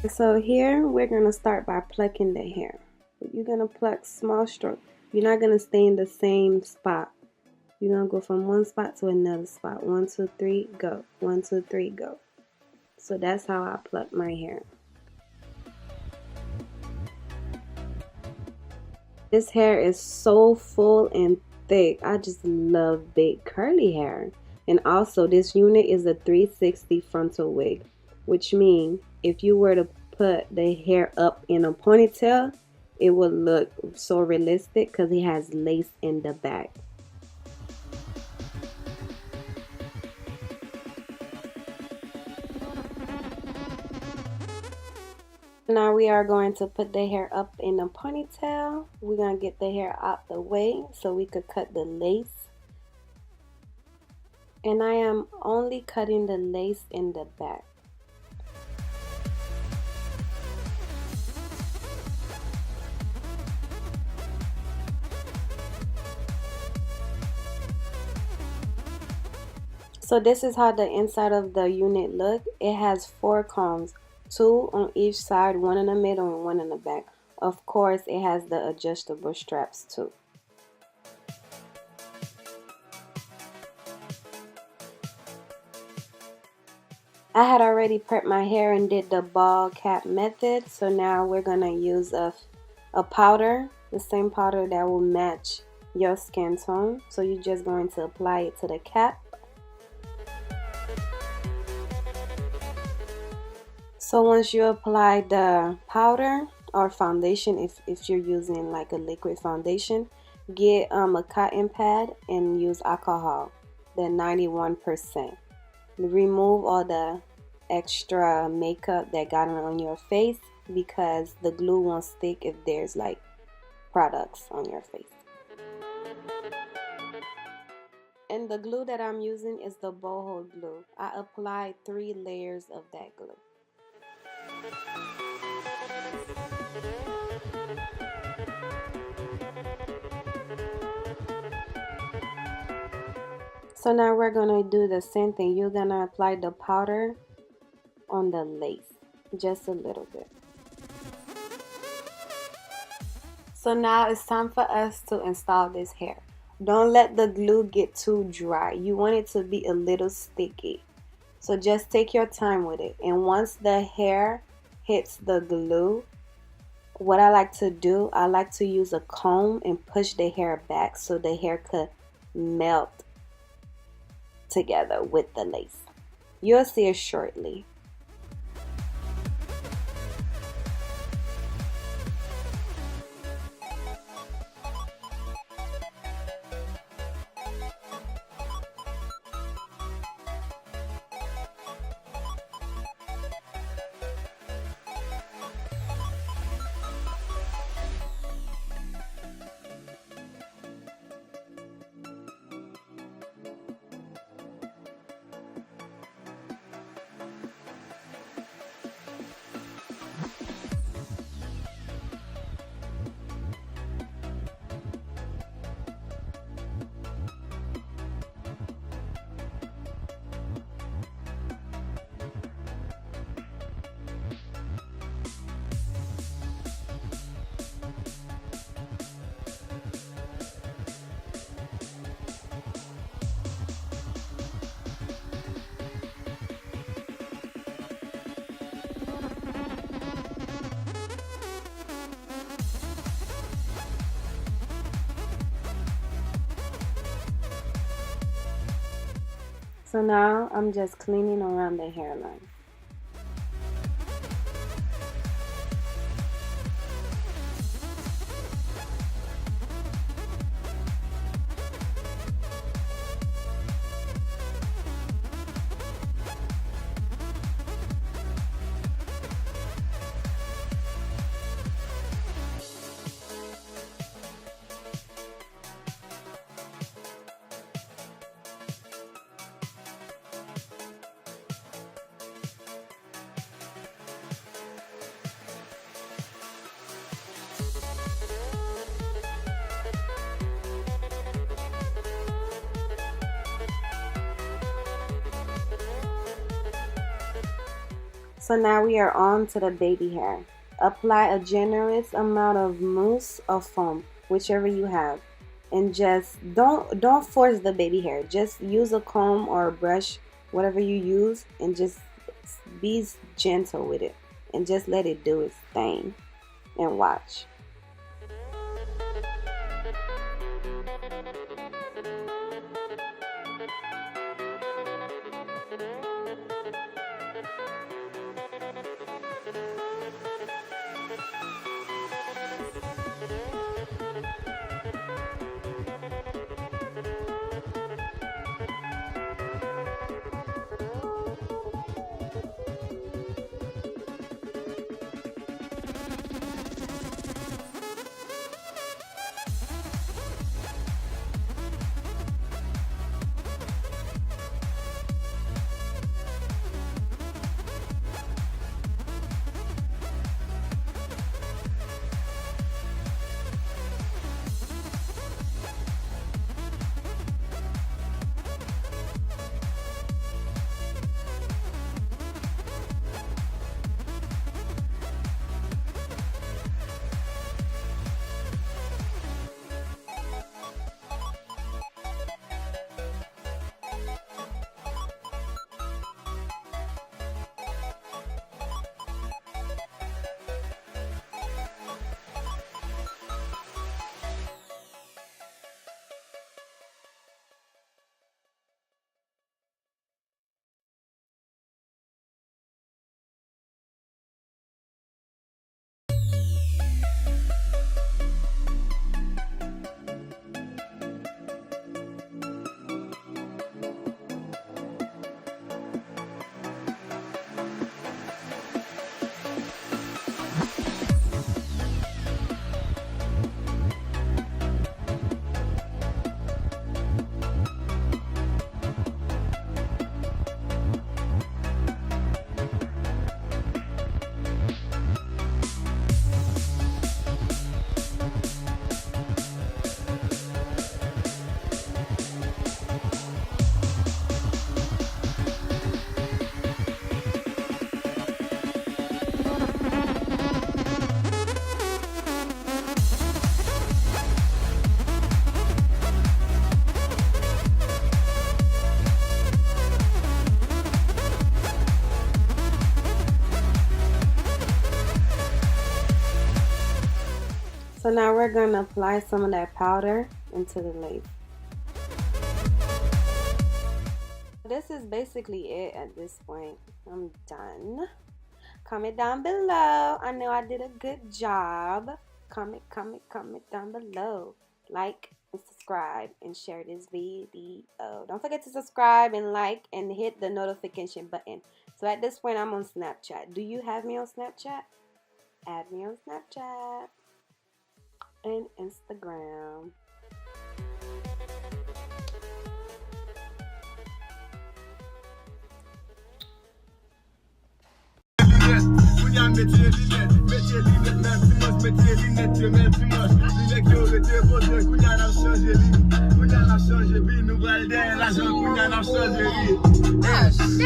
So here we're going to start by plucking the hair. You're going to pluck small strokes. You're not going to stay in the same spot. You're going to go from one spot to another spot. 1, 2, 3, go. 1, 2, 3, go. So that's how I pluck my hair. This hair is so full and thick. I just love big curly hair. And also this unit is a 360 frontal wig, which means if you were to put the hair up in a ponytail, it would look so realistic because it has lace in the back. Now we are going to put the hair up in a ponytail. We're going to get the hair out the way so we could cut the lace. And I am only cutting the lace in the back. So this is how the inside of the unit look. It has 4 combs, 2 on each side, 1 in the middle and 1 in the back. Of course, it has the adjustable straps too. I had already prepped my hair and did the ball cap method, so now we're gonna use a powder, the same powder that will match your skin tone. So you're just going to apply it to the cap. So once you apply the powder or foundation, if you're using like a liquid foundation, get a cotton pad and use alcohol, the 91%. Remove all the extra makeup that got on your face because the glue won't stick if there's like products on your face. And the glue that I'm using is the boho glue. I applied 3 layers of that glue. So now we're gonna do the same thing. You're gonna apply the powder on the lace, just a little bit. So now it's time for us to install this hair. Don't let the glue get too dry. You want it to be a little sticky. So just take your time with it. And once the hair hits the glue, what I like to do, I like to use a comb and push the hair back so the hair could melt together with the lace. You'll see it shortly. So now I'm just cleaning around the hairline. So now we are on to the baby hair. Apply a generous amount of mousse or foam, whichever you have, and just don't force the baby hair. Just use a comb or a brush, whatever you use, and just be gentle with it and just let it do its thing and watch. So now we're going to apply some of that powder into the lace. This is basically it at this point. I'm done. Comment down below. I know I did a good job. Comment down below. Like and subscribe and share this video. Don't forget to subscribe and like and hit the notification button. So at this point I'm on Snapchat. Do you have me on Snapchat? Add me on Snapchat and Instagram.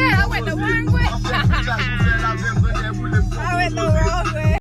I went the wrong way. I went the wrong way.